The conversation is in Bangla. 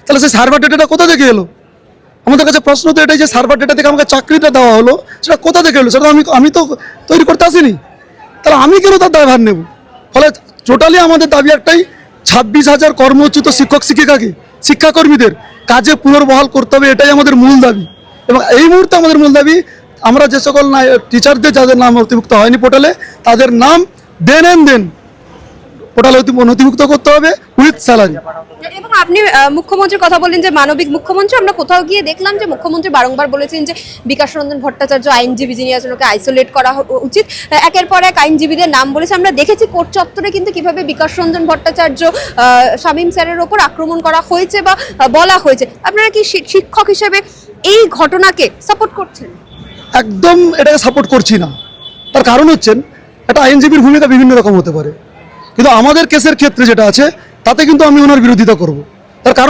তাহলে সেই সার্ভার ডেটাটা কোথা থেকে এলো? আমাদের কাছে প্রশ্ন তো এটাই যে সার্ভার ডেটা থেকে আমাকে চাকরিটা দেওয়া হলো, সেটা কোথা থেকে এলো? সেটা আমি তো তৈরি করতে আসিনি। তাহলে আমি কেন তার দায়ভার নেব? ফলে টোটালি আমাদের দাবি একটাই, 26,000 কর্মচ্যুত শিক্ষক শিক্ষিকাকে, শিক্ষাকর্মীদের কাজে পুনর্বহাল করতে হবে, এটাই আমাদের মূল দাবি। এবং এই মুহূর্তে আমাদের মূল দাবি, আমরা যে সকল টিচারদের যাদের নাম নথিভুক্ত হয়নি পোর্টালে, তাদের নাম দেন পোর্টালে নথিভুক্ত করতে হবে উইথ স্যালারি। এবং আপনি মুখ্যমন্ত্রীর কথা বললেন যে মানবিক মুখ্যমন্ত্রী, আমরা কোথাও গিয়ে দেখলাম যে মুখ্যমন্ত্রী বারংবার বলেছেন যে বিকাশ রঞ্জন ভট্টাচার্য আইনজীবী যিনি আছেন ওকে আইসোলেট করা উচিত। একের পর এক আইনজীবীদের নাম বলেছে। আমরা দেখেছি কোর্ট চত্বরে কিন্তু কিভাবে বিকাশ রঞ্জন ভট্টাচার্য শামীম স্যারের ওপর আক্রমণ করা হয়েছে বা বলা হয়েছে। আপনারা কি শিক্ষক হিসেবে এই ঘটনাকে সাপোর্ট করছেন? একদম এটাকে সাপোর্ট করছি না। তার কারণ হচ্ছেন, একটা আইনজীবীর ভূমিকা বিভিন্ন রকম হতে পারে, কিন্তু আমাদের কেসের ক্ষেত্রে যেটা আছে তাতে কিন্তু আমি ওনার বিরোধিতা করব। তার কারণ